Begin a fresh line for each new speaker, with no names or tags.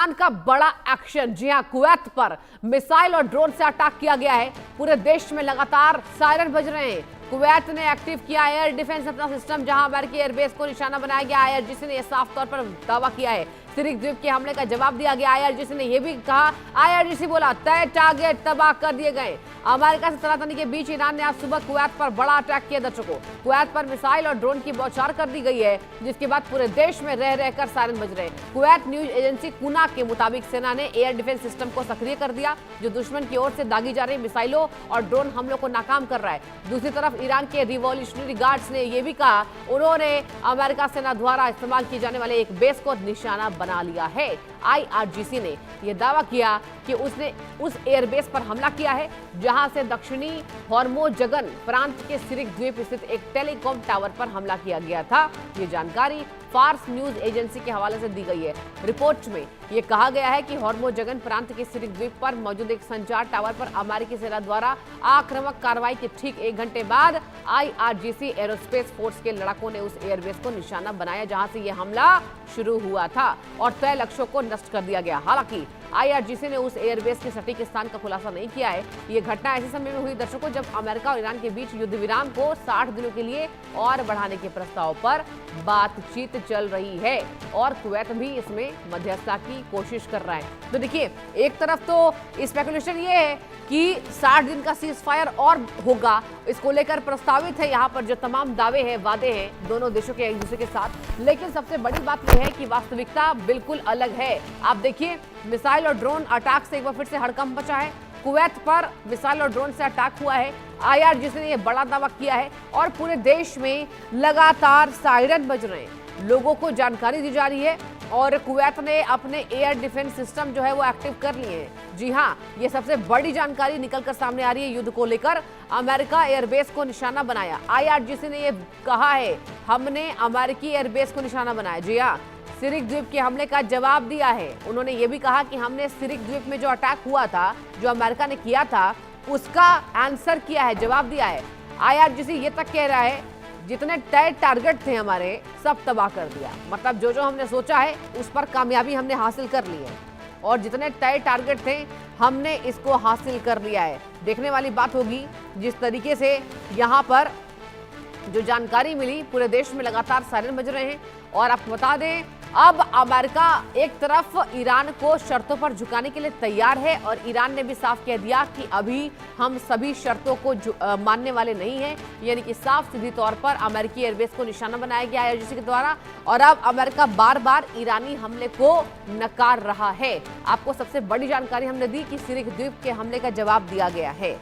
Iran का बड़ा action. जी हां, कुवैत पर मिसाइल और ड्रोन से अटैक किया गया है। पूरे देश में लगातार सायरन बज रहे हैं। कुवैत ने एक्टिव किया एयर डिफेंस अपना सिस्टम, जहां अमेरिकी एयरबेस को निशाना बनाया गया। आईआरजीसी ने यह साफ तौर पर दावा किया है। सिरिक द्वीप के हमले का जवाब दिया गया। आईआरजीसी ने यह भी कहा, आईआरजीसी बोला तय टारगेट तबाह कर दिए गए। अमेरिका से तनातनी के बीच ईरान ने आज सुबह कुवैत पर बड़ा अटैक किया। दर्शकों, कुवैत पर मिसाइल और ड्रोन की बौछार कर दी गई है, जिसके बाद पूरे देश में रह रहकर सायरन बज रहे हैं। कुवैत न्यूज एजेंसी कुना के मुताबिक सेना ने एयर डिफेंस सिस्टम को सक्रिय कर दिया, जो दुश्मन की ओर से दागी जा रही मिसाइलों और ड्रोन हमलों को नाकाम कर रहा है। दूसरी तरफ ईरान के रिवॉल्यूशनरी गार्ड्स ने यह भी कहा, उन्होंने अमेरिका सेना द्वारा इस्तेमाल किए जाने वाले एक बेस को निशाना बना लिया है। आईआरजीसी ने यह दावा किया कि उसने उस एयरबेस पर हमला किया है, जहां से दक्षिणी हॉर्मोजगन प्रांत के सिरिक द्वीप स्थित एक टेलीकॉम टावर पर हमला किया गया था। ये जानकारी फार्स न्यूज एजेंसी के हवाले से दी गई है। रिपोर्ट में यह कहा गया है कि हॉर्मोजगन प्रांत के सिरिक द्वीप पर मौजूद एक संचार टावर पर अमेरिकी सेना द्वारा आक्रामक कार्रवाई के ठीक 1 घंटे बाद आईआरजीसी एरोस्पेस फोर्स के लड़ाकों ने उस एयरबेस को निशाना बनाया, जहां से यह हमला शुरू हुआ था और तय लक्ष्यों को नष्ट कर दिया गया। हालांकि आईआरजीसी ने उस एयरबेस के सटीक स्थान का खुलासा नहीं किया है। यह घटना ऐसे समय में हुई दर्शकों, जब अमेरिका और ईरान के बीच युद्ध विराम को 60 दिनों के लिए और बढ़ाने के प्रस्ताव पर बातचीत चल रही है और कुवैत भी इसमें मध्यस्थता की कोशिश कर रहा है। तो देखिए, एक तरफ तो स्पेकुलेशन ये है कि 60 दिन का सीज फायर और होगा, इसको लेकर प्रस्तावित है यहाँ पर जो तमाम दावे हैं, वादे हैं दोनों देशों के एक दूसरे के साथ। लेकिन सबसे बड़ी बात यह है कि वास्तविकता बिल्कुल अलग है। आप देखिए, मिसाइल और ड्रोन अटैक से एक बार फिर से हड़कंप मचा है। कुवैत पर मिसाइल और ड्रोन से अटैक हुआ है। आईआरजीसी ने यह बड़ा दावा किया है और पूरे देश में लगातार सायरन बज रहे हैं। लोगों को जानकारी दी जा रही है और कुवैत ने अपने एयर डिफेंस सिस्टम जो है वो एक्टिव कर लिए हैं। जी हां, ये सबसे बड़ी जानकारी निकलकर सामने आ रही है। युद्ध को लेकर अमेरिका एयरबेस को निशाना बनाया। आईआरजीसी ने यह कहा है, हमने अमेरिकी एयरबेस को निशाना बनाया। जी हां, सिरिक द्वीप के हमले का जवाब दिया है। उन्होंने ये भी कहा कि हमने सिरिक द्वीप में जो अटैक हुआ था, जो अमेरिका ने किया था, उसका आंसर किया है, जवाब दिया है। आईआरजीसी ये तक कह रहा है, जितने तय टारगेट थे हमारे, सब तबाह कर दिया। मतलब जो जो हमने सोचा है उस पर कामयाबी हमने हासिल कर ली है और जितने तय टारगेट थे हमने इसको हासिल कर लिया है। देखने वाली बात होगी जिस तरीके से यहाँ पर जो जानकारी मिली, पूरे देश में लगातार सायरन बज रहे हैं। और आपको बता दें, अब अमेरिका एक तरफ ईरान को शर्तों पर झुकाने के लिए तैयार है और ईरान ने भी साफ कह दिया कि अभी हम सभी शर्तों को मानने वाले नहीं हैं। यानी कि साफ सीधी तौर पर अमेरिकी एयरबेस को निशाना बनाया गया आईआरजीसी के द्वारा और अब अमेरिका बार बार ईरानी हमले को नकार रहा है। आपको सबसे बड़ी जानकारी हमने दी कि सिरिक द्वीप के हमले का जवाब दिया गया है।